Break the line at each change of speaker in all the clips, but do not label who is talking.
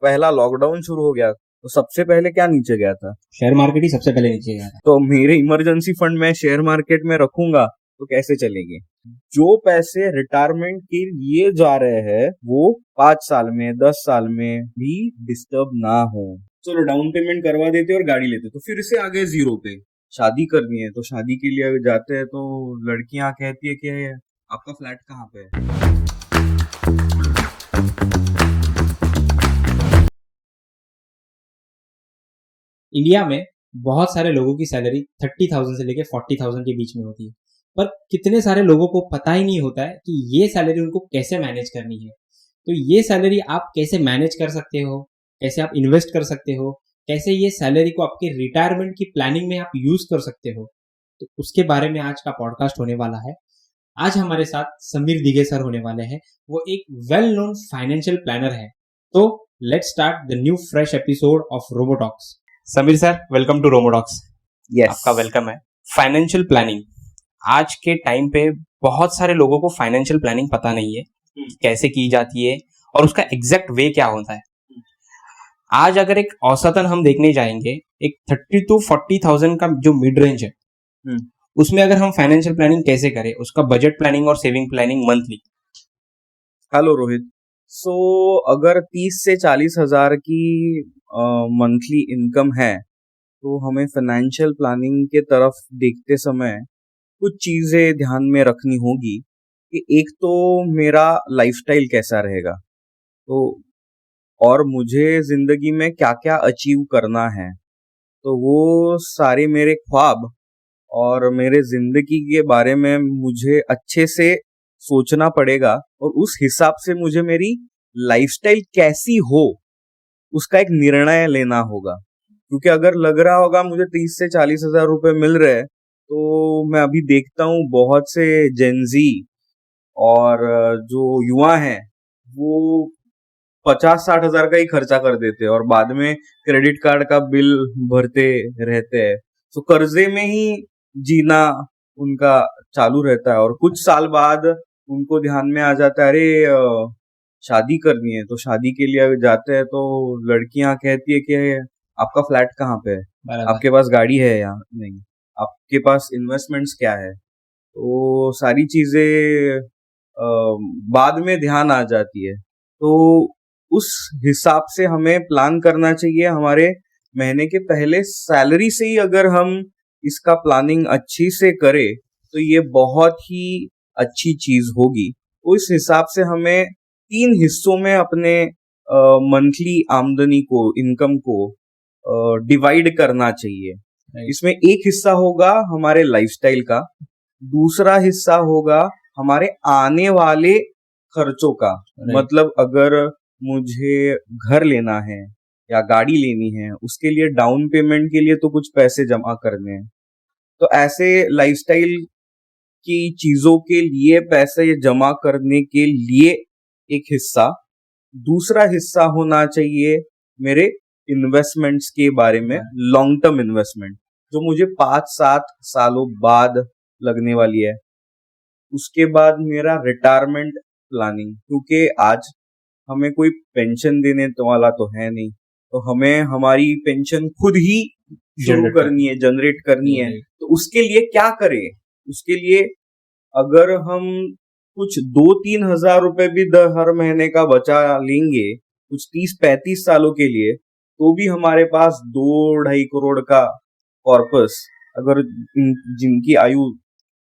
पहला लॉकडाउन शुरू हो गया तो सबसे पहले क्या नीचे गया था?
शेयर मार्केट ही सबसे पहले नीचे गया था।
तो मेरे इमरजेंसी फंड मैं शेयर मार्केट में रखूंगा तो कैसे चलेंगे? जो पैसे रिटायरमेंट के लिए जा रहे हैं वो 5 साल में 10 साल में भी डिस्टर्ब ना हो। चलो डाउन पेमेंट करवा देते और गाड़ी लेते, तो फिर से आ गए जीरो पे। शादी करनी है तो शादी के लिए अगर जाते हैं तो लड़कियां कहती है कि आपका फ्लैट कहाँ पे है?
इंडिया में बहुत सारे लोगों की सैलरी 30,000 से लेके 40,000 के बीच में होती है, पर कितने सारे लोगों को पता ही नहीं होता है कि ये सैलरी उनको कैसे मैनेज करनी है। तो ये सैलरी आप कैसे मैनेज कर सकते हो, कैसे आप इन्वेस्ट कर सकते हो, कैसे ये सैलरी को आपके रिटायरमेंट की प्लानिंग में आप यूज कर सकते हो, तो उसके बारे में आज का पॉडकास्ट होने वाला है। आज हमारे साथ समीर दिघे सर होने वाले हैं। वो एक वेल नोन फाइनेंशियल प्लानर है। तो let's start the new fresh episode of Robotalks. Sameer sir, welcome to Robotalks.
Yes,
आपका वेलकम है। फाइनेंशियल प्लानिंग, आज के टाइम पे बहुत सारे लोगों को फाइनेंशियल प्लानिंग पता नहीं है कैसे की जाती है और उसका एग्जैक्ट वे क्या होता है। आज अगर एक औसतन हम देखने जाएंगे, एक 30 to 40,000 का जो मिड रेंज है, उसमें अगर हम फाइनेंशियल प्लानिंग कैसे करें, उसका बजट प्लानिंग और saving planning monthly.
Hello Rohit. So अगर 30 से 40 हजार की मंथली इनकम है तो हमें फाइनेंशियल प्लानिंग के तरफ देखते समय कुछ चीजें ध्यान में रखनी होगी कि एक तो मेरा लाइफस्टाइल कैसा रहेगा, तो और मुझे जिंदगी में क्या क्या अचीव करना है, तो वो सारे मेरे ख्वाब और मेरे जिंदगी के बारे में मुझे अच्छे से सोचना पड़ेगा और उस हिसाब से मुझे मेरी लाइफस्टाइल कैसी हो उसका एक निर्णय लेना होगा। क्योंकि अगर लग रहा होगा मुझे 30 से 40 हजार रुपए मिल रहे हैं, तो मैं अभी देखता हूँ बहुत से जेनजी और जो युवा हैं वो 50-60 हजार का ही खर्चा कर देते हैं और बाद में क्रेडिट कार्ड का बिल भरते रहते हैं। तो कर्जे में ही जीना उनका चालू रहता है और कुछ साल बाद उनको ध्यान में आ जाता है, अरे शादी करनी है, तो शादी के लिए जाते हैं तो लड़कियां कहती है कि आपका फ्लैट कहाँ पे है, आपके पास गाड़ी है या नहीं, आपके पास इन्वेस्टमेंट्स क्या है। तो सारी चीजें बाद में ध्यान आ जाती है। तो उस हिसाब से हमें प्लान करना चाहिए। हमारे महीने के पहले सैलरी से ही अगर हम इसका प्लानिंग अच्छी से करें तो ये बहुत ही अच्छी चीज होगी। उस हिसाब से हमें 3 हिस्सों में अपने मंथली आमदनी को, इनकम को डिवाइड करना चाहिए। इसमें एक हिस्सा होगा हमारे लाइफस्टाइल का, दूसरा हिस्सा होगा हमारे आने वाले खर्चों का। मतलब अगर मुझे घर लेना है या गाड़ी लेनी है, उसके लिए डाउन पेमेंट के लिए तो कुछ पैसे जमा करने हैं, तो ऐसे लाइफस्टाइल की चीजों के लिए पैसे जमा करने के लिए एक हिस्सा। दूसरा हिस्सा होना चाहिए मेरे इन्वेस्टमेंट्स के बारे में, लॉन्ग टर्म इन्वेस्टमेंट जो मुझे 5-7 सालों बाद लगने वाली है। उसके बाद मेरा रिटायरमेंट प्लानिंग, क्योंकि आज हमें कोई पेंशन देने वाला तो है नहीं, तो हमें हमारी पेंशन खुद ही शुरू करनी है, जनरेट करनी है। तो उसके लिए क्या करें? उसके लिए अगर हम कुछ 2-3 हजार रुपए भी हर महीने का बचा लेंगे कुछ 30-35 सालों के लिए, तो भी हमारे पास 2-2.5 करोड़ का कॉर्पस, अगर जिनकी आयु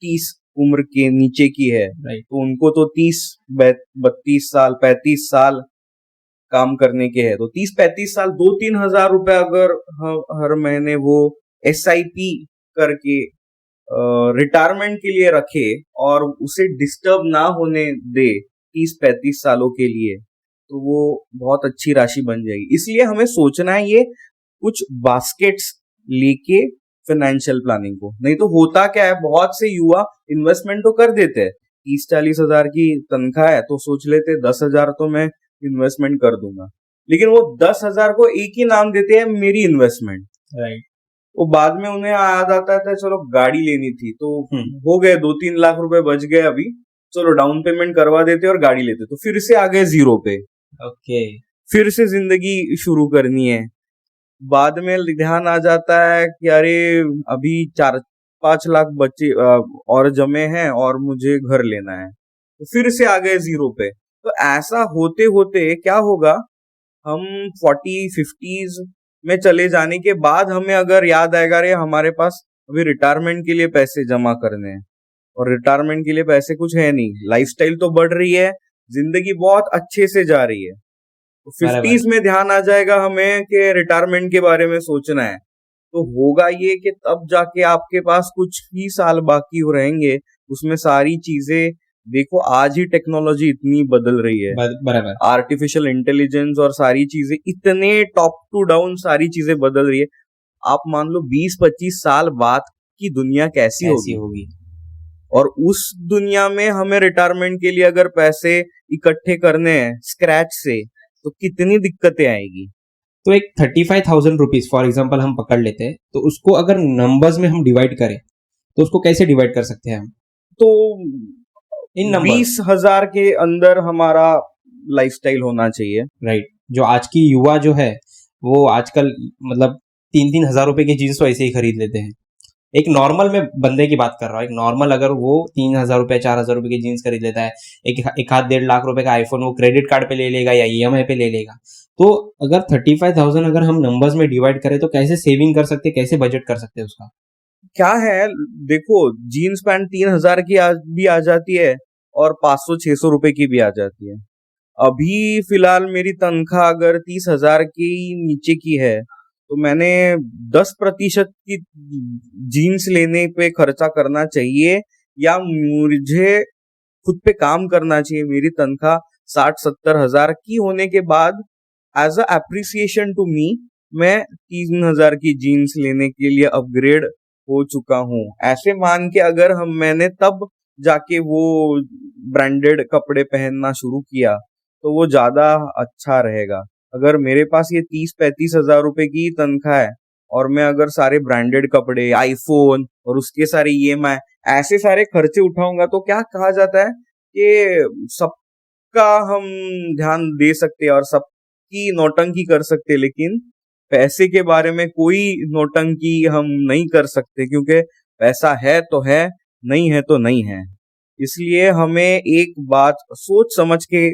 30 उम्र के नीचे की है तो उनको तो 30-32 साल 35 साल काम करने के हैं, तो 30-35 साल 2-3 हजार रुपए अगर हर महीने वो SIP करके रिटायरमेंट के लिए रखे और उसे डिस्टर्ब ना होने दे 30-35 सालों के लिए, तो वो बहुत अच्छी राशि बन जाएगी। इसलिए हमें सोचना है ये कुछ बास्केट्स लेके फाइनेंशियल प्लानिंग को। नहीं तो होता क्या है, बहुत से युवा इन्वेस्टमेंट तो कर देते हैं, 30-40 हजार की तनख्वाह है तो सोच लेते 10 हजार तो मैं इन्वेस्टमेंट कर दूंगा, लेकिन वो 10 हजार को एक ही नाम देते हैं, मेरी इन्वेस्टमेंट। राइट। वो बाद में उन्हें याद आता है चलो गाड़ी लेनी थी तो हो गए 2-3 लाख रुपए बच गए, अभी चलो डाउन पेमेंट करवा देते और गाड़ी लेते, तो फिर से आ गए जीरो पे।
ओके।
फिर से जिंदगी शुरू करनी है। बाद में ध्यान आ जाता है कि अरे अभी 4-5 लाख बच्चे और जमे हैं और मुझे घर लेना है, तो फिर से आ गए जीरो पे। तो ऐसा होते होते क्या होगा, हम 40-50s में चले जाने के बाद हमें अगर याद आएगा अरे हमारे पास अभी रिटायरमेंट के लिए पैसे जमा करने हैं, और रिटायरमेंट के लिए पैसे कुछ है नहीं, लाइफस्टाइल तो बढ़ रही है, जिंदगी बहुत अच्छे से जा रही है, तो
बराबर।
50s में ध्यान आ जाएगा हमें कि रिटायरमेंट के बारे में सोचना है। तो होगा ये कि तब जाके आपके पास कुछ ही साल बाकी हो रहेंगे, उसमें सारी चीजें देखो, आज ही टेक्नोलॉजी इतनी बदल रही है,
बराबर।
आर्टिफिशियल इंटेलिजेंस और सारी चीजें इतने टॉप टू डाउन सारी चीजें बदल रही है। आप मान लो 20-25 साल बाद की दुनिया कैसी होगी, और उस दुनिया में हमें रिटायरमेंट के लिए अगर पैसे इकट्ठे करने हैं स्क्रैच से, तो कितनी दिक्कतें आएगी।
तो एक 35,000 रुपीज फॉर एग्जाम्पल हम पकड़ लेते हैं, तो उसको अगर नंबर्स में हम डिवाइड करें तो उसको कैसे डिवाइड कर सकते हैं हम?
तो
इन नंबर
20,000 के अंदर हमारा लाइफस्टाइल होना चाहिए।
राइट। जो आज की युवा जो है वो आजकल मतलब 3-3 हज़ार रुपए की जीन्स तो ऐसे ही खरीद लेते हैं। एक नॉर्मल में बंदे की बात कर रहा हूँ, एक नॉर्मल अगर वो 3,000 रुपए 4,000 रुपए की जीन्स खरीद लेता है, एक हाथ 1.5 लाख रुपए का आईफोन वो क्रेडिट कार्ड पे ले लेगा या ईएमआई पे ले लेगा, तो अगर 35,000 अगर हम नंबर्स में डिवाइड करें तो कैसे सेविंग कर सकते, कैसे बजट कर सकते हैं उसका?
क्या है, देखो जीन्स पैंट 3,000 की भी आ जाती है और 500-600 रुपए की भी आ जाती है। अभी फिलहाल मेरी तनख्वाह अगर 30,000 की नीचे की है, तो मैंने 10% की जीन्स लेने पे खर्चा करना चाहिए, या मुझे खुद पे काम करना चाहिए। मेरी तनख्वाह 60-70 हजार की होने के बाद as a appreciation to me, मैं 3,000 की जीन्स लेने के लिए अपग्रेड हो चुका हूँ, ऐसे मान के अगर मैंने तब जाके वो ब्रांडेड कपड़े पहनना शुरू किया, तो वो ज्यादा अच्छा रहेगा। अगर मेरे पास ये 30-35 हजार रुपए की तनख्वाह है और मैं अगर सारे ब्रांडेड कपड़े, आईफोन और उसके सारे ईएमआई ऐसे सारे खर्चे उठाऊंगा, तो क्या कहा जाता है कि सबका हम ध्यान दे सकते हैं और सबकी नौटंकी कर सकते हैं, लेकिन पैसे के बारे में कोई नौटंकी हम नहीं कर सकते, क्योंकि पैसा है तो है, नहीं है तो नहीं है। इसलिए हमें एक बात सोच समझ के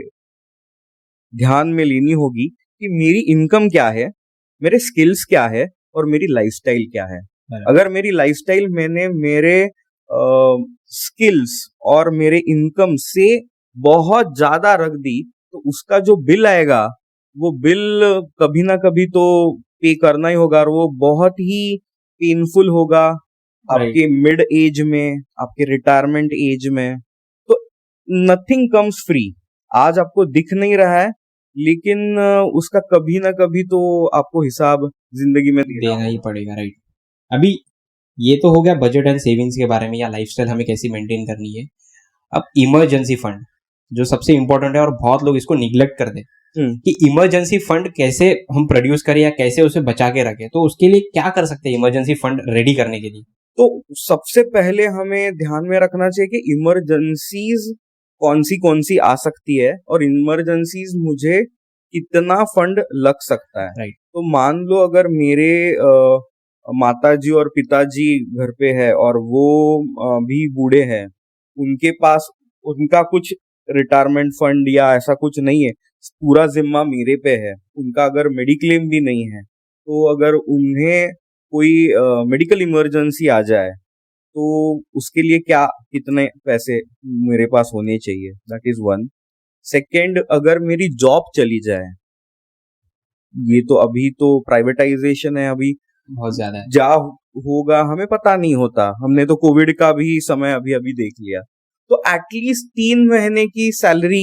ध्यान में लेनी होगी कि मेरी इनकम क्या है, मेरे स्किल्स क्या है और मेरी लाइफस्टाइल क्या है। अगर मेरी लाइफस्टाइल मैंने मेरे स्किल्स और मेरे इनकम से बहुत ज्यादा रख दी, तो उसका जो बिल आएगा वो बिल कभी ना कभी तो पे करना ही होगा, और वो बहुत ही पेनफुल होगा आपके मिड एज में, आपके रिटायरमेंट एज में। तो नथिंग कम्स फ्री। आज आपको दिख नहीं रहा है, लेकिन उसका कभी ना कभी तो आपको हिसाब जिंदगी में
देना ही पड़ेगा। राइट। अभी ये तो हो गया बजट एंड सेविंग्स के बारे में या लाइफस्टाइल हमें कैसी मेंटेन करनी है। अब इमरजेंसी फंड जो सबसे इंपॉर्टेंट है और बहुत लोग इसको निग्लेक्ट कर दे कि इमरजेंसी फंड कैसे हम प्रोड्यूस करें या कैसे उसे बचा के रखें, तो उसके लिए क्या कर सकते हैं इमरजेंसी फंड रेडी करने के लिए?
तो सबसे पहले हमें ध्यान में रखना चाहिए कि इमरजेंसीज कौन सी आ सकती है और इमरजेंसीज मुझे कितना फंड लग सकता है।
राइट।
तो मान लो अगर मेरे माताजी और पिताजी घर पे है और वो भी बूढ़े हैं, उनके पास उनका कुछ रिटायरमेंट फंड या ऐसा कुछ नहीं है, पूरा जिम्मा मेरे पे है। उनका अगर मेडिक्लेम भी नहीं है, तो अगर उन्हें कोई मेडिकल इमरजेंसी आ जाए, तो उसके लिए क्या कितने पैसे मेरे पास होने चाहिए, दैट इज वन। सेकेंड, अगर मेरी जॉब चली जाए, ये तो अभी तो प्राइवेटाइजेशन है, अभी
बहुत ज्यादा है,
जा होगा हमें पता नहीं होता, हमने तो कोविड का भी समय अभी अभी देख लिया। तो एटलीस्ट 3 महीने की सैलरी,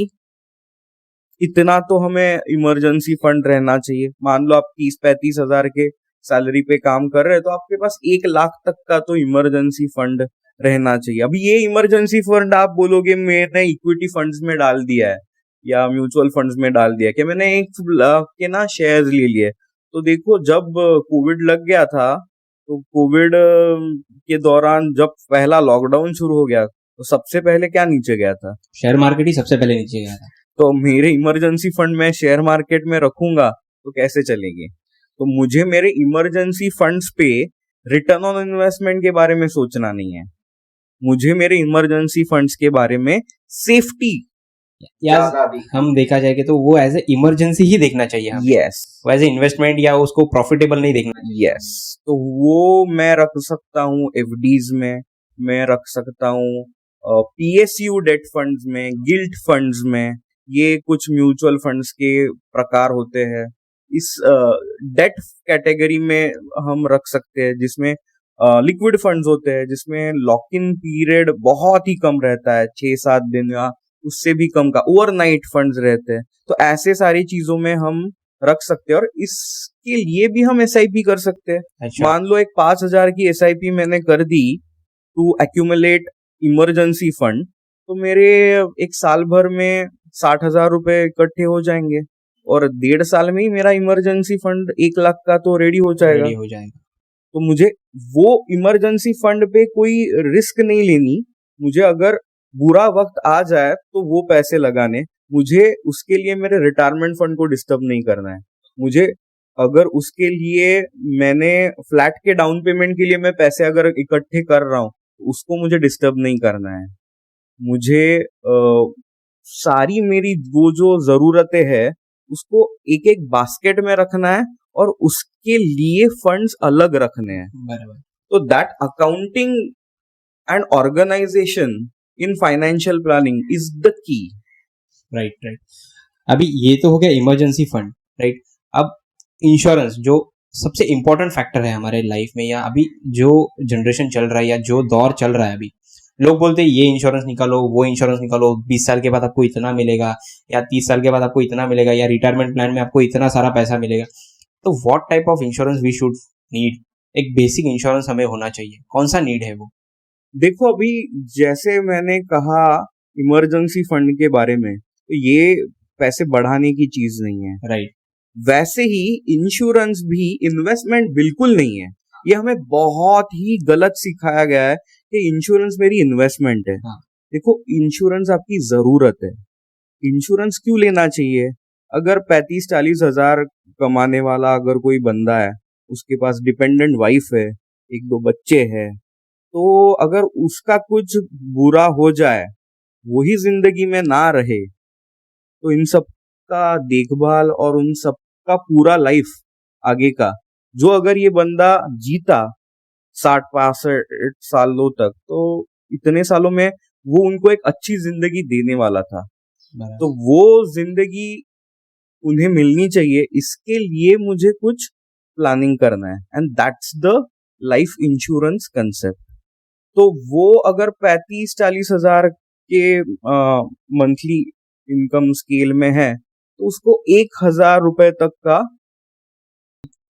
इतना तो हमें इमरजेंसी फंड रहना चाहिए। मान लो आप 30-35 हजार के सैलरी पे काम कर रहे हैं, तो आपके पास 1 लाख तक का तो इमरजेंसी फंड रहना चाहिए। अभी ये इमरजेंसी फंड आप बोलोगे मैंने इक्विटी फंड्स में डाल दिया है या म्यूचुअल फंड्स में डाल दिया, कि मैंने 1 लाख के ना शेयर्स ले लिए। तो देखो, जब कोविड लग गया था, तो कोविड के दौरान जब पहला लॉकडाउन शुरू हो गया, तो सबसे पहले क्या नीचे गया था?
शेयर मार्केट ही सबसे पहले नीचे गया था।
तो मेरे इमरजेंसी फंड मैं शेयर मार्केट में रखूंगा तो कैसे चलेंगे? तो मुझे मेरे इमरजेंसी फंड्स पे रिटर्न ऑन इन्वेस्टमेंट के बारे में सोचना नहीं है, मुझे मेरे इमरजेंसी फंड्स के बारे में सेफ्टी
या
ज्यादा
हम देखा जाए कि तो वो एज ए इमरजेंसी ही देखना चाहिए हमें,
यस
वो एज ए इन्वेस्टमेंट या उसको प्रॉफिटेबल नहीं देखना चाहिए।
यस। तो वो मैं रख सकता हूँ एफडीज में, मैं रख सकता हूँ पीएसयू डेट फंड्स में, गिल्ट फंड्स में। ये कुछ म्यूचुअल फंड्स के प्रकार होते हैं, इस डेट कैटेगरी में हम रख सकते हैं, जिसमें लिक्विड फंड्स होते हैं, जिसमें लॉक इन पीरियड बहुत ही कम रहता है, 6-7 दिन या उससे भी कम का। ओवरनाइट फंड्स रहते हैं, तो ऐसे सारी चीजों में हम रख सकते हैं। और इसके लिए भी हम एसआईपी कर सकते हैं।
अच्छा,
मान लो एक 5,000 की एसआईपी मैंने कर दी टू एक्यूमुलेट इमरजेंसी फंड, तो मेरे एक साल भर में 60,000 रुपए इकट्ठे हो जाएंगे, और 1.5 साल में ही मेरा इमरजेंसी फंड 1 लाख का तो रेडी हो जाएगा।
रेडी हो जाएगा।
तो मुझे वो इमरजेंसी फंड पे कोई रिस्क नहीं लेनी। मुझे अगर बुरा वक्त आ जाए तो वो पैसे लगाने, मुझे उसके लिए मेरे रिटायरमेंट फंड को डिस्टर्ब नहीं करना है। मुझे अगर उसके लिए मैंने फ्लैट के डाउन पेमेंट के लिए मैं पैसे अगर इकट्ठे कर रहा हूँ, उसको मुझे डिस्टर्ब नहीं करना है। मुझे सारी मेरी वो जो जरूरतें हैं उसको एक एक बास्केट में रखना है, और उसके लिए फंड्स अलग रखने हैं।
बराबर।
तो that accounting and organisation in financial planning is the key.
Right right. अभी ये तो हो गया इमरजेंसी फंड, राइट। अब इंश्योरेंस जो सबसे इम्पोर्टेंट फैक्टर है हमारे लाइफ में, या अभी जो जनरेशन चल रहा है या जो दौर चल रहा है, अभी लोग बोलते हैं ये इंश्योरेंस निकालो, वो इंश्योरेंस निकालो, 20 साल के बाद आपको इतना मिलेगा, या 30 साल के बाद आपको इतना मिलेगा, या रिटायरमेंट प्लान में आपको इतना सारा पैसा मिलेगा। तो what type of insurance we should need? एक बेसिक इंश्योरेंस हमें होना चाहिए, कौन सा नीड है वो?
देखो, अभी जैसे मैंने कहा इमरजेंसी फंड के बारे में, तो ये पैसे बढ़ाने की चीज नहीं है।
राइट।
वैसे ही इंश्योरेंस भी इन्वेस्टमेंट बिल्कुल नहीं है। ये हमें बहुत ही गलत सिखाया गया है कि इंश्योरेंस मेरी इन्वेस्टमेंट है।
हाँ।
देखो, इंश्योरेंस आपकी जरूरत है। इंश्योरेंस क्यों लेना चाहिए? अगर 35-40 हजार कमाने वाला अगर कोई बंदा है, उसके पास डिपेंडेंट वाइफ है, 1-2 बच्चे हैं, तो अगर उसका कुछ बुरा हो जाए, वही जिंदगी में ना रहे, तो इन सब का देखभाल और उन सब का पूरा लाइफ आगे का, जो अगर ये बंदा जीता 60-65 सालों तक, तो इतने सालों में वो उनको एक अच्छी जिंदगी देने वाला था। तो वो जिंदगी उन्हें मिलनी चाहिए, इसके लिए मुझे कुछ प्लानिंग करना है, and that's the life insurance concept. तो वो अगर 35-40 हजार के मंथली इनकम स्केल में है, तो उसको 1,000 रुपए तक का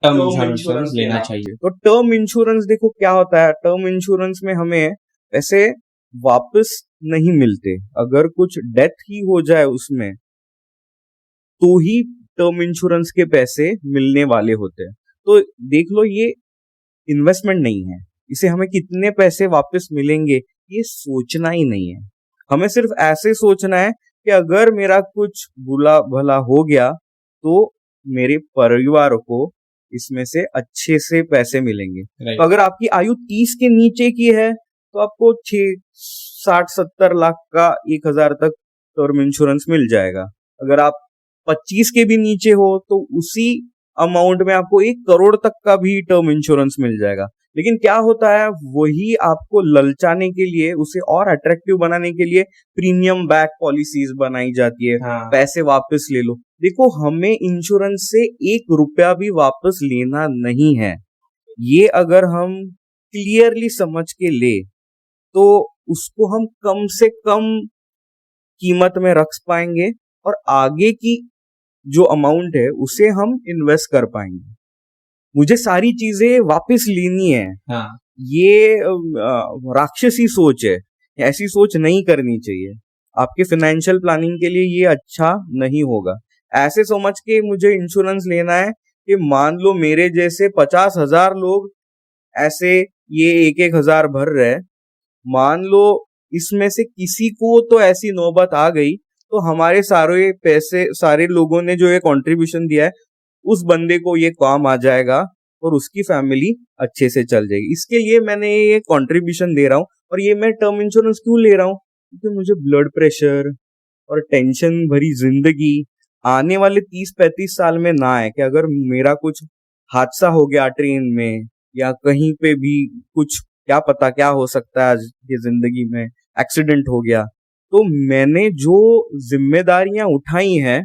टर्म
टर्म
इंश्योरेंस लेना चाहिए।
तो टर्म इंश्योरेंस देखो क्या होता है। टर्म इंश्योरेंस में हमें पैसे वापस नहीं मिलते। अगर कुछ डेथ ही हो जाए उसमें, तो ही टर्म इंश्योरेंस के पैसे मिलने वाले होते हैं। तो देख लो, ये इन्वेस्टमेंट नहीं है। इसे हमें कितने पैसे वापस मिलेंगे ये सोचना ही नहीं है। हमें सिर्फ ऐसे सोचना है कि अगर मेरा कुछ बुरा भला हो गया तो मेरे परिवार को इसमें से अच्छे से पैसे मिलेंगे।
Right.
तो अगर आपकी आयु 30 के नीचे की है, तो आपको 60-70 लाख का 1,000 तक टर्म इंश्योरेंस मिल जाएगा। अगर आप 25 के भी नीचे हो, तो उसी अमाउंट में आपको 1 करोड़ तक का भी टर्म इंश्योरेंस मिल जाएगा। लेकिन क्या होता है, वही आपको ललचाने के लिए, उसे और अट्रैक्टिव बनाने के लिए प्रीमियम बैक पॉलिसीज बनाई जाती है।
हाँ।
पैसे वापस ले लो। देखो, हमें इंश्योरेंस से 1 रुपया भी वापस लेना नहीं है। ये अगर हम क्लियरली समझ के ले, तो उसको हम कम से कम कीमत में रख पाएंगे, और आगे की जो अमाउंट है उसे हम इन्वेस्ट कर पाएंगे। मुझे सारी चीजें वापस लेनी है,
हाँ।
ये राक्षसी सोच है। ऐसी सोच नहीं करनी चाहिए। आपके फाइनेंशियल प्लानिंग के लिए ये अच्छा नहीं होगा। ऐसे समझ के मुझे इंश्योरेंस लेना है कि मान लो मेरे जैसे 50,000 लोग ऐसे ये 1-1 हजार भर रहे, मान लो इसमें से किसी को तो ऐसी नौबत आ गई, तो हमारे सारे पैसे, सारे लोगों ने जो ये कंट्रीब्यूशन दिया है, उस बंदे को ये काम आ जाएगा और उसकी फैमिली अच्छे से चल जाएगी। इसके लिए मैंने ये कंट्रीब्यूशन दे रहा हूँ। और ये मैं टर्म इंश्योरेंस क्यों ले रहा हूँ? क्योंकि मुझे ब्लड प्रेशर और टेंशन भरी जिंदगी आने वाले 30-35 साल में ना आए, कि अगर मेरा कुछ हादसा हो गया ट्रेन में या कहीं पे भी, कुछ क्या पता क्या हो सकता है आज की जिंदगी में, एक्सीडेंट हो गया, तो मैंने जो जिम्मेदारियां उठाई हैं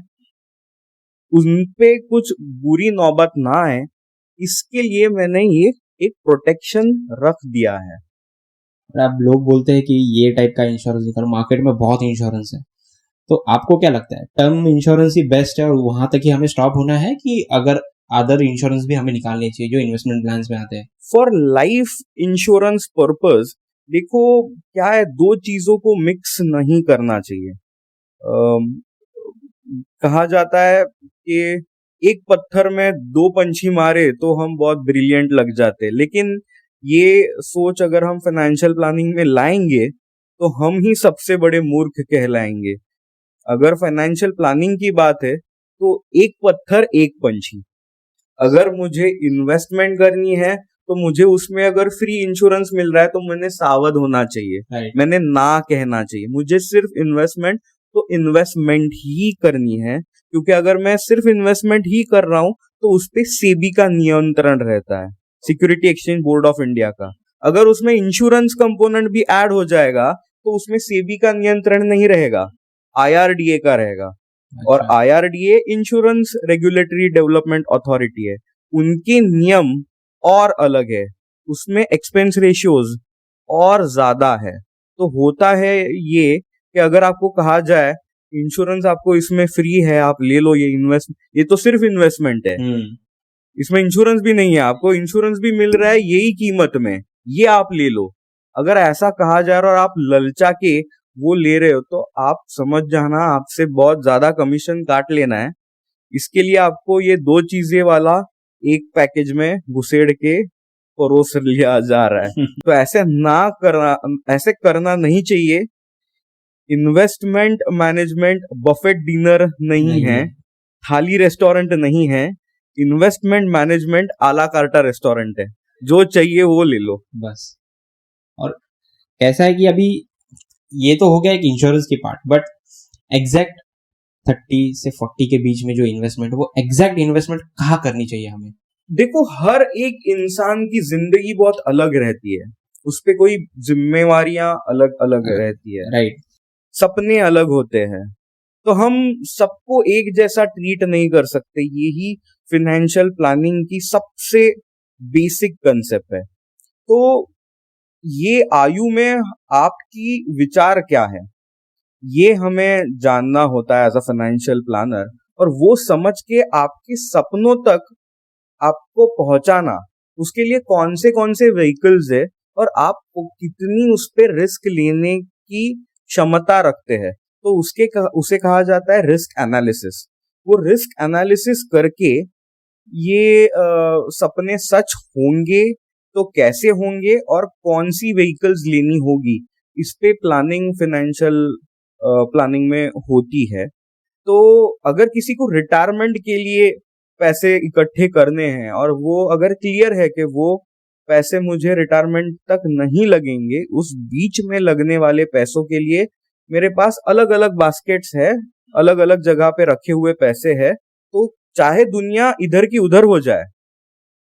उन पे कुछ बुरी नौबत ना आए, इसके लिए मैंने ये एक प्रोटेक्शन रख दिया है।
और अब लोग बोलते हैं कि ये टाइप का इंश्योरेंस निकालो, मार्केट में बहुत इंश्योरेंस है, तो आपको क्या लगता है टर्म इंश्योरेंस ही बेस्ट है और वहां तक ही हमें स्टॉप होना है, कि अगर अदर इंश्योरेंस भी हमें निकालने चाहिए जो इन्वेस्टमेंट प्लान में आते हैं?
फॉर लाइफ इंश्योरेंस पर्पस देखो क्या है, दो चीजों को मिक्स नहीं करना चाहिए। कहा जाता है कि एक पत्थर में दो पंछी मारे तो हम बहुत ब्रिलियंट लग जाते, लेकिन ये सोच अगर हम फाइनेंशियल प्लानिंग में लाएंगे तो हम ही सबसे बड़े मूर्ख कहलाएंगे। अगर फाइनेंशियल प्लानिंग की बात है तो एक पत्थर एक पंछी। अगर मुझे इन्वेस्टमेंट करनी है तो मुझे उसमें अगर फ्री इंश्योरेंस मिल रहा है तो मैंने सावध होना चाहिए, मैंने ना कहना चाहिए। मुझे सिर्फ इन्वेस्टमेंट तो इन्वेस्टमेंट ही करनी है, क्योंकि अगर मैं सिर्फ इन्वेस्टमेंट ही कर रहा हूं तो उस पे सेबी का नियंत्रण रहता है, security exchange board of India का। अगर उसमें इंश्योरेंस कंपोनेंट भी ऐड हो जाएगा तो उसमें सेबी का नियंत्रण नहीं रहेगा, आईआरडीए का रहेगा। और IRDA insurance regulatory development authority है, उनके नियम और अलग है, उसमें एक्सपेंस रेशियोज और ज्यादा है। तो होता है ये कि अगर आपको कहा जाए इंश्योरेंस आपको इसमें फ्री है, आप ले लो, ये तो सिर्फ इन्वेस्टमेंट है, इसमें इंश्योरेंस भी नहीं है, आपको इंश्योरेंस भी मिल रहा है यही कीमत में, ये आप ले लो। अगर ऐसा कहा जा रहा है और आप ललचा के वो ले रहे हो तो आप समझ जाना आपसे बहुत ज्यादा कमीशन काट लेना है। इसके लिए आपको ये दो चीजें वाला एक पैकेज में घुसेड़ के परोस लिया जा रहा है। तो ऐसे करना नहीं चाहिए। इन्वेस्टमेंट मैनेजमेंट बफेट डिनर नहीं है, थाली रेस्टोरेंट नहीं है। इन्वेस्टमेंट मैनेजमेंट आला कार्टा रेस्टोरेंट है, जो चाहिए वो ले लो
बस। और कैसा है कि अभी ये तो हो गया एक इंश्योरेंस की पार्ट, बट एग्जैक्ट 30 से 40 के बीच में जो इन्वेस्टमेंट, वो एग्जैक्ट इन्वेस्टमेंट कहाँ करनी चाहिए हमें?
देखो हर एक इंसान की जिंदगी बहुत अलग रहती है, उस पे कोई जिम्मेवारियां अलग अलग रहती है,
राइट,
सपने अलग होते हैं, तो हम सबको एक जैसा ट्रीट नहीं कर सकते। यही फाइनेंशियल प्लानिंग की सबसे बेसिक कंसेप्ट है। तो ये आयु में आपकी विचार क्या है, ये हमें जानना होता है एज अ फाइनेंशियल प्लानर, और वो समझ के आपके सपनों तक आपको पहुंचाना, उसके लिए कौन से व्हीकल्स है और आप कितनी उस पे रिस्क लेने की क्षमता रखते हैं, तो उसे कहा जाता है रिस्क एनालिसिस। वो रिस्क एनालिसिस करके ये सपने सच होंगे तो कैसे होंगे और कौन सी व्हीकल्स लेनी होगी, इस पे प्लानिंग फाइनेंशियल प्लानिंग में होती है। तो अगर किसी को रिटायरमेंट के लिए पैसे इकट्ठे करने हैं और वो अगर क्लियर है कि वो पैसे मुझे रिटायरमेंट तक नहीं लगेंगे, उस बीच में लगने वाले पैसों के लिए मेरे पास अलग अलग बास्केट्स है, अलग अलग जगह पे रखे हुए पैसे है, तो चाहे दुनिया इधर की उधर हो जाए,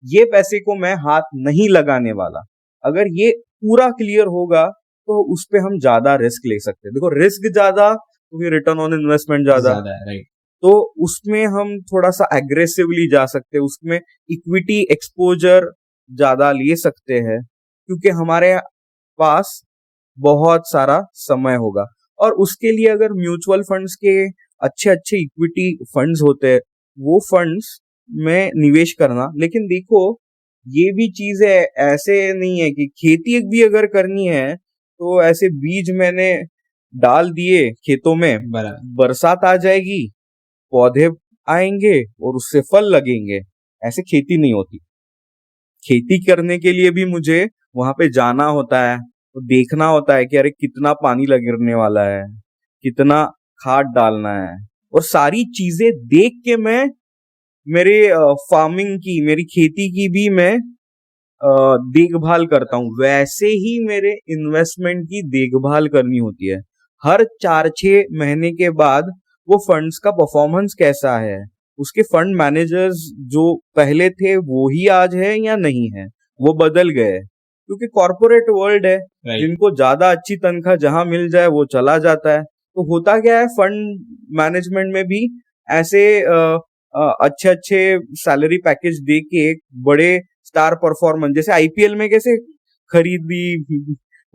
ये पैसे को मैं हाथ नहीं लगाने वाला। अगर ये पूरा क्लियर होगा तो उस पे हम ज्यादा रिस्क ले सकते हैं। देखो रिस्क ज्यादा तो फिर रिटर्न ऑन इन्वेस्टमेंट ज्यादा
है, राइट।
तो उसमें हम थोड़ा सा एग्रेसिवली जा सकते हैं, उसमें इक्विटी एक्सपोजर ज्यादा ले सकते हैं, क्योंकि हमारे पास बहुत सारा समय होगा। और उसके लिए अगर म्यूचुअल फंड्स के अच्छे अच्छे इक्विटी फंड्स होते हैं, वो फंड्स में निवेश करना। लेकिन देखो ये भी चीज है, ऐसे नहीं है कि खेती भी अगर करनी है तो ऐसे बीज मैंने डाल दिए खेतों में, बरसात आ जाएगी, पौधे आएंगे और उससे फल लगेंगे, ऐसे खेती नहीं होती। खेती करने के लिए भी मुझे वहां पे जाना होता है, तो देखना होता है कि अरे कितना पानी लगने वाला है, कितना खाद डालना है, और सारी चीजें देख के मैं मेरे फार्मिंग की, मेरी खेती की भी मैं देखभाल करता हूँ, वैसे ही मेरे इन्वेस्टमेंट की देखभाल करनी होती है। हर 4-6 महीने के बाद वो फंड्स का परफॉर्मेंस कैसा है, उसके फंड मैनेजर्स जो पहले थे वो ही आज है या नहीं है, वो बदल गए, क्योंकि कॉर्पोरेट वर्ल्ड है,
राइट।
जिनको ज्यादा अच्छी तनख्वाह जहां मिल जाए वो चला जाता है। तो होता क्या है, फंड मैनेजमेंट में भी ऐसे अच्छे अच्छे सैलरी पैकेज दे के बड़े स्टार परफॉर्मेंस, जैसे आईपीएल में कैसे खरीदी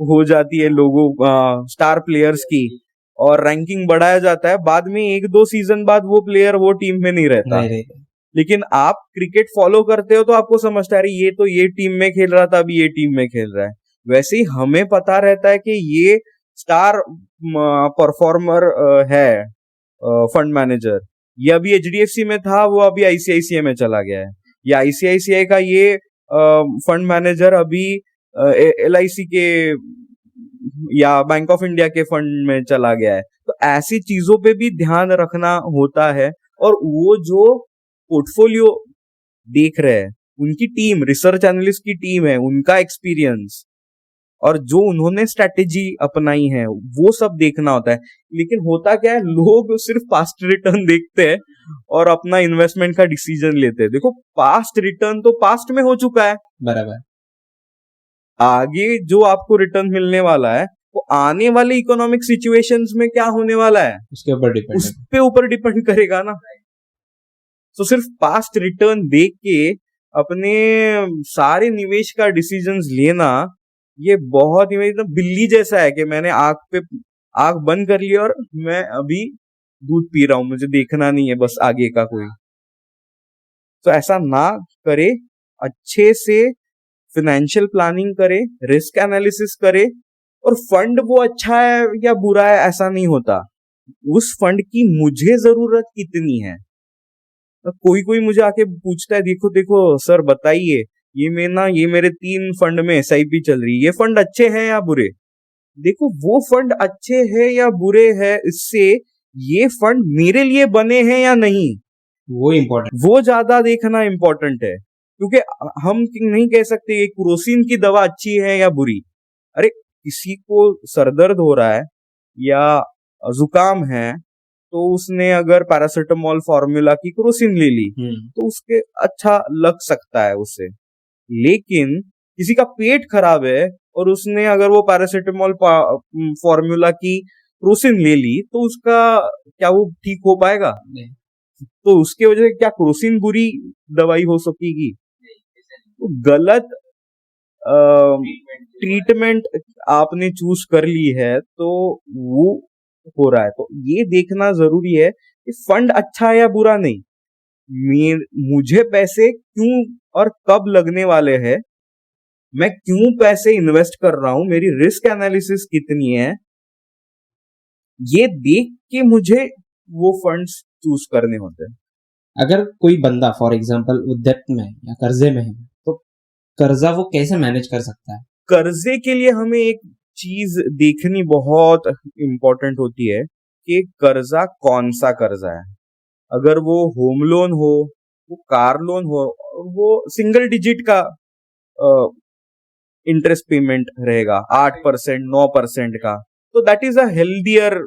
हो जाती है लोगों स्टार प्लेयर्स की, और रैंकिंग बढ़ाया जाता है, बाद में 1-2 सीजन बाद वो प्लेयर वो टीम में नहीं रहता।
नहीं रहता।
लेकिन आप क्रिकेट फॉलो करते हो तो आपको समझता है ये तो ये टीम में खेल रहा था, अभी ये टीम में खेल रहा है। वैसे ही हमें पता रहता है कि ये स्टार परफॉर्मर है फंड मैनेजर, ये अभी एचडीएफसी में था, वो अभी आईसीआईसीआई में चला गया है, या आईसीआईसीआई का ये फंड मैनेजर अभी एलआईसी के या बैंक ऑफ इंडिया के फंड में चला गया है। तो ऐसी चीजों पे भी ध्यान रखना होता है, और वो जो पोर्टफोलियो देख रहे हैं, उनकी टीम, रिसर्च एनालिस्ट की टीम है, उनका एक्सपीरियंस और जो उन्होंने स्ट्रेटेजी अपनाई है वो सब देखना होता है। लेकिन होता क्या है, लोग सिर्फ पास्ट रिटर्न देखते हैं और अपना इन्वेस्टमेंट का डिसीजन लेते हैं। देखो, पास्ट रिटर्न तो पास्ट में हो चुका है,
बराबर।
आगे जो आपको रिटर्न मिलने वाला है वो आने वाले इकोनॉमिक सिचुएशंस में क्या होने वाला है
उसके ऊपर डिपेंड है।
उसपे ऊपर डिपेंड करेगा ना। तो सिर्फ पास्ट रिटर्न देख के अपने सारे निवेश का डिसीजंस लेना, ये बहुत ही एकदम बिल्ली जैसा है कि मैंने आंख बंद कर ली और मैं अभी दूध पी रहा हूं, मुझे देखना नहीं है बस आगे का कोई। तो ऐसा ना करे, अच्छे से फाइनेंशियल प्लानिंग करे, रिस्क एनालिसिस करे, और फंड वो अच्छा है या बुरा है ऐसा नहीं होता, उस फंड की मुझे जरूरत कितनी है। तो कोई मुझे आके पूछता है, देखो देखो सर बताइए, ये मेरे 3 फंड में एसआईपी चल रही है, ये फंड अच्छे हैं या बुरे। देखो, वो फंड अच्छे हैं या बुरे हैं, इससे ये फंड मेरे लिए बने हैं या नहीं,
वो इम्पोर्टेंट,
वो ज्यादा देखना इंपॉर्टेंट है। क्योंकि हम नहीं कह सकते क्रोसिन की दवा अच्छी है या बुरी। अरे, किसी को सरदर्द हो रहा है या जुकाम है, तो उसने अगर पैरासिटामोल फॉर्मूला की क्रोसिन ले ली तो उसके अच्छा लग सकता है उसे। लेकिन किसी का पेट खराब है और उसने अगर वो पैरासिटामोल फॉर्मूला की क्रोसिन ले ली तो उसका क्या वो ठीक हो पाएगा?
नहीं।
तो उसके वजह से क्या क्रोसिन बुरी दवाई हो सकेगी? तो गलत ट्रीटमेंट आपने चूज कर ली है तो वो हो रहा है। तो ये देखना जरूरी है कि फंड अच्छा है या बुरा नहीं, मुझे पैसे क्यों और कब लगने वाले हैं, मैं क्यों पैसे इन्वेस्ट कर रहा हूं, मेरी रिस्क एनालिसिस कितनी है, ये देख के मुझे वो फंड्स चूज करने होते हैं।
अगर कोई बंदा फॉर एग्जांपल उद्यत में या कर्जे में है, तो कर्जा वो कैसे मैनेज कर सकता है?
कर्जे के लिए हमें एक चीज देखनी बहुत इंपॉर्टेंट होती है कि कर्जा कौन सा कर्जा है। अगर वो होम लोन हो, वो कार लोन हो, वो सिंगल डिजिट का इंटरेस्ट पेमेंट रहेगा 8%, 9% का, तो दैट इज अ हेल्दियर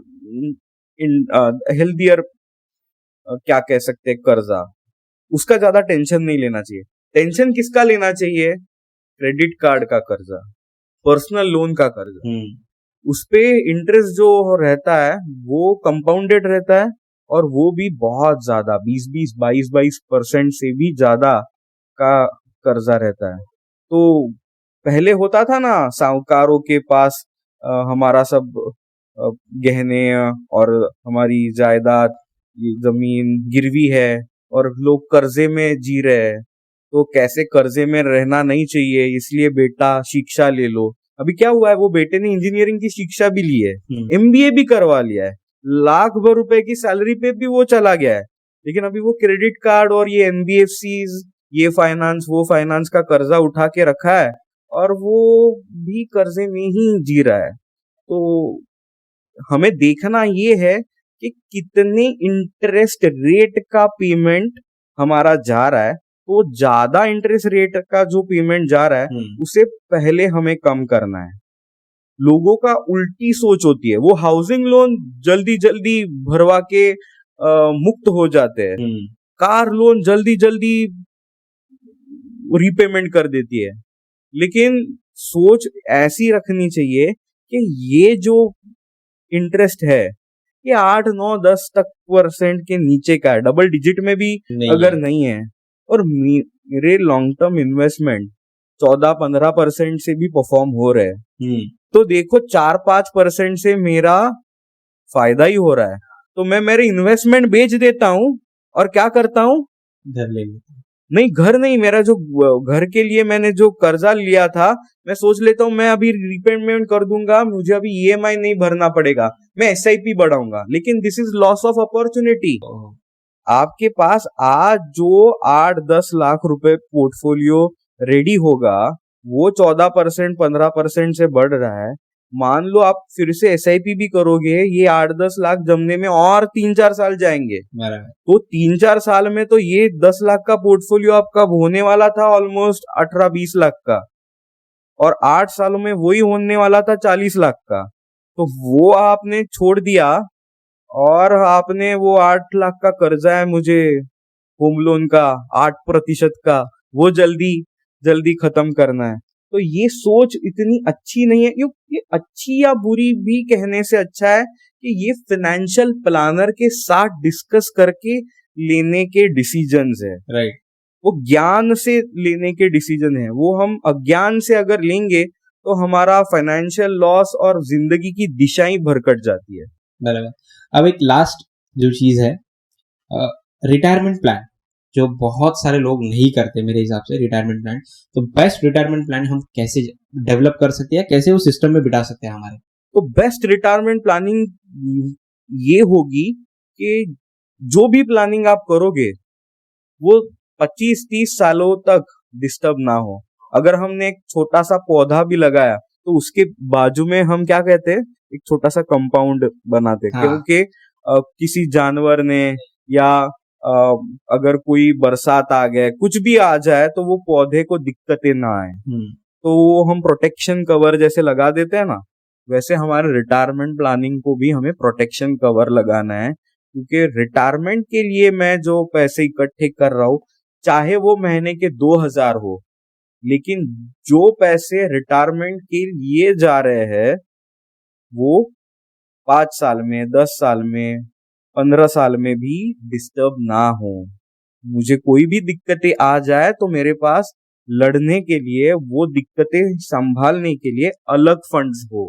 क्या कह सकते हैं कर्जा। उसका ज्यादा टेंशन नहीं लेना चाहिए। टेंशन किसका लेना चाहिए? क्रेडिट कार्ड का कर्जा, पर्सनल लोन का कर्जा। उसपे इंटरेस्ट जो रहता है वो कंपाउंडेड रहता है, और वो भी बहुत ज्यादा 20-20, 22-22% से भी ज्यादा का कर्जा रहता है। तो पहले होता था ना, साहूकारों के पास हमारा सब गहने और हमारी जायदाद, जमीन गिरवी है और लोग कर्जे में जी रहे हैं, तो कैसे कर्जे में रहना नहीं चाहिए, इसलिए बेटा शिक्षा ले लो। अभी क्या हुआ है, वो बेटे ने इंजीनियरिंग की शिक्षा भी ली है, एमबीए भी करवा लिया है, लाख भर रुपए की सैलरी पे भी वो चला गया है, लेकिन अभी वो क्रेडिट कार्ड और ये एनबीएफसीज, ये फाइनेंस वो फाइनेंस का कर्जा उठा के रखा है और वो भी कर्जे में ही जी रहा है। तो हमें देखना ये है कि कितने इंटरेस्ट रेट का पेमेंट हमारा जा रहा है, तो ज्यादा इंटरेस्ट रेट का जो पेमेंट जा रहा है उसे पहले हमें कम करना है। लोगों का उल्टी सोच होती है, वो हाउसिंग लोन जल्दी जल्दी भरवा के मुक्त हो जाते हैं, कार लोन जल्दी जल्दी रीपेमेंट कर देती है। लेकिन सोच ऐसी रखनी चाहिए कि ये जो इंटरेस्ट है ये 8, 9, 10% के नीचे का है, डबल डिजिट में भी अगर नहीं है, और मेरे लॉन्ग टर्म इन्वेस्टमेंट 14-15% से भी परफॉर्म हो रहे हैं, तो देखो 4-5% से मेरा फायदा ही हो रहा है। तो मैं मेरे इन्वेस्टमेंट बेच देता हूं और क्या करता हूं,
घर ले लेता हूं।
नहीं, घर नहीं, मेरा जो घर के लिए मैंने जो कर्जा लिया था, मैं सोच लेता हूं मैं अभी रीपेमेंट कर दूंगा, मुझे अभी ईएमआई नहीं भरना पड़ेगा, मैं एसआईपी बढ़ाऊंगा। लेकिन this is loss of opportunity. आपके पास आज जो 8-10 लाख रुपए पोर्टफोलियो रेडी होगा, वो 14%, 15% से बढ़ रहा है। मान लो आप फिर से एसआईपी भी करोगे, ये 8-10 लाख जमने में और 3-4 साल जाएंगे, तो 3-4 साल में तो ये 10 लाख का पोर्टफोलियो आपका होने वाला था ऑलमोस्ट 18-20 लाख का, और 8 सालों में वही होने वाला था 40 लाख का। तो वो आपने छोड़ दिया, और आपने वो 8 लाख का कर्जा है मुझे होम लोन का 8% का, वो जल्दी जल्दी खत्म करना है। तो ये सोच इतनी अच्छी नहीं है। ये अच्छी या बुरी भी कहने से अच्छा है कि ये फाइनेंशियल प्लानर के साथ डिस्कस करके लेने के डिसीजंस है,
राइट।
वो ज्ञान से लेने के डिसीजन है। वो हम अज्ञान से अगर लेंगे तो हमारा फाइनेंशियल लॉस और जिंदगी की दिशा ही भरकट जाती है।
बराबर। अब एक लास्ट जो चीज है, रिटायरमेंट प्लान, जो बहुत सारे लोग नहीं करते मेरे हिसाब से रिटायरमेंट प्लान। तो बेस्ट रिटायरमेंट प्लान हम कैसे डेवलप कर सकते हैं, कैसे वो सिस्टम में बिठा सकते हैं हमारे?
तो बेस्ट रिटायरमेंट प्लानिंग ये होगी कि जो भी प्लानिंग आप करोगे वो 25-30 सालों तक डिस्टर्ब ना हो। अगर हमने एक छोटा सा पौधा भी लगाया तो उसके बाजू में हम क्या कहते हैं, एक छोटा सा कंपाउंड बनाते हैं, क्योंकि किसी जानवर ने या अगर कोई बरसात आ गए, कुछ भी आ जाए, तो वो पौधे को दिक्कतें ना आए, तो हम प्रोटेक्शन कवर जैसे लगा देते हैं ना, वैसे हमारे रिटायरमेंट प्लानिंग को भी हमें प्रोटेक्शन कवर लगाना है। क्योंकि रिटायरमेंट के लिए मैं जो पैसे इकट्ठे कर रहा हूं, चाहे वो महीने के 2,000 हो, लेकिन जो पैसे रिटायरमेंट के लिए जा रहे हैं वो 5 साल में, 10 साल में, 15 साल में भी डिस्टर्ब ना हो। मुझे कोई भी दिक्कतें आ जाए तो मेरे पास लड़ने के लिए, वो दिक्कतें संभालने के लिए अलग फंड्स हो।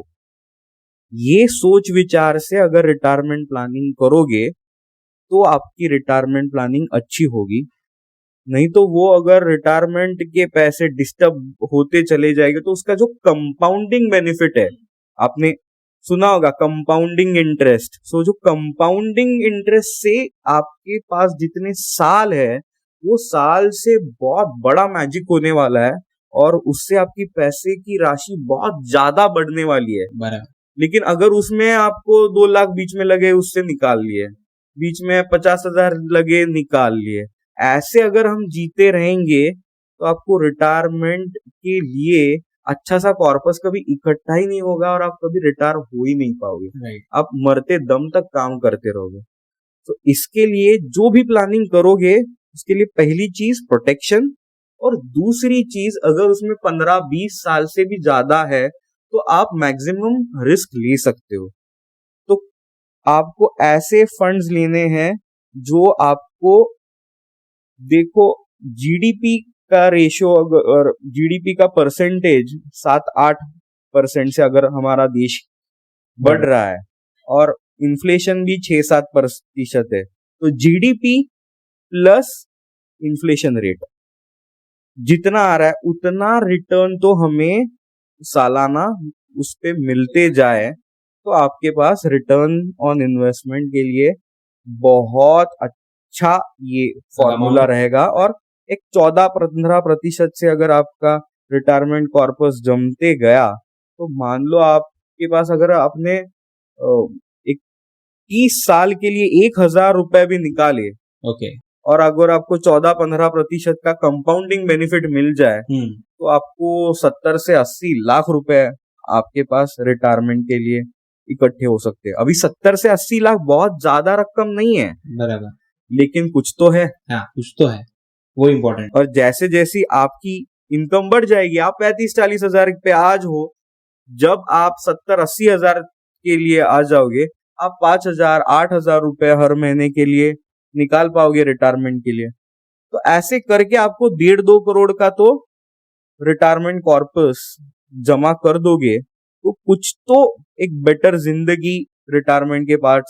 ये सोच विचार से अगर रिटायरमेंट प्लानिंग करोगे तो आपकी रिटायरमेंट प्लानिंग अच्छी होगी। नहीं तो वो अगर रिटायरमेंट के पैसे डिस्टर्ब होते चले जाएंगे तो उसका जो कंपाउंडिंग बेनिफिट है, आपने सुना होगा कंपाउंडिंग इंटरेस्ट। सो जो कंपाउंडिंग इंटरेस्ट से आपके पास जितने साल है, वो साल से बहुत बड़ा मैजिक होने वाला है, और उससे आपकी पैसे की राशि बहुत ज्यादा बढ़ने वाली है। लेकिन अगर उसमें आपको 2 लाख बीच में लगे, उससे निकाल लिए, बीच में 50,000 लगे, निकाल लिए, ऐसे अगर हम जीते रहेंगे तो आपको रिटायरमेंट के लिए अच्छा सा कॉर्पस कभी इकट्ठा ही नहीं होगा, और आप कभी रिटायर हो ही नहीं पाओगे। आप मरते दम तक काम करते रहोगे। तो इसके लिए जो भी प्लानिंग करोगे, उसके लिए पहली चीज प्रोटेक्शन, और दूसरी चीज अगर उसमें 15-20 साल से भी ज्यादा है तो आप मैक्सिमम रिस्क ले सकते हो। तो आपको ऐसे फंड्स लेने हैं जो आपको, देखो, जीडीपी का रेशियो, अगर जीडीपी का परसेंटेज 7-8% से अगर हमारा देश बढ़ रहा है और इन्फ्लेशन भी 6-7% है, तो जीडीपी प्लस इन्फ्लेशन रेट जितना आ रहा है उतना रिटर्न तो हमें सालाना उस पे मिलते जाए, तो आपके पास रिटर्न ऑन इन्वेस्टमेंट के लिए बहुत अच्छा ये फॉर्मूला रहेगा। और एक 14-15% से अगर आपका रिटायरमेंट कॉर्पस जमते गया, तो मान लो आपके पास, अगर आपने एक 30 साल के लिए 1,000 रुपए भी निकाले
ओके।
और अगर आपको 14-15% का कंपाउंडिंग बेनिफिट मिल जाए तो आपको 70 से 80 लाख रुपए आपके पास रिटायरमेंट के लिए इकट्ठे हो सकते हैं। अभी 70 से 80 लाख बहुत ज्यादा रकम नहीं है,
बराबर,
लेकिन कुछ तो है।
हाँ कुछ तो है, वो इम्पोर्टेंट।
और जैसे जैसी आपकी इनकम बढ़ जाएगी, आप 35-40 हजार पे आज हो, जब आप 70-80 हजार के लिए आ जाओगे, आप 5,000 8,000 रुपए हर महीने के लिए निकाल पाओगे रिटायरमेंट के लिए। तो ऐसे करके आपको 1.5-2 करोड़ का तो रिटायरमेंट कॉर्पस जमा कर दोगे तो कुछ तो एक बेटर जिंदगी रिटायरमेंट के बाद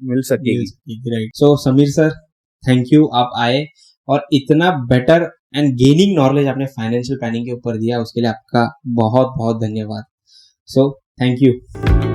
मिल सकेगी।
Right. So Sameer sir, thank you, आप आए और इतना बेटर एंड गेनिंग नॉलेज आपने फाइनेंशियल प्लानिंग के ऊपर दिया, उसके लिए आपका बहुत बहुत धन्यवाद। So thank you.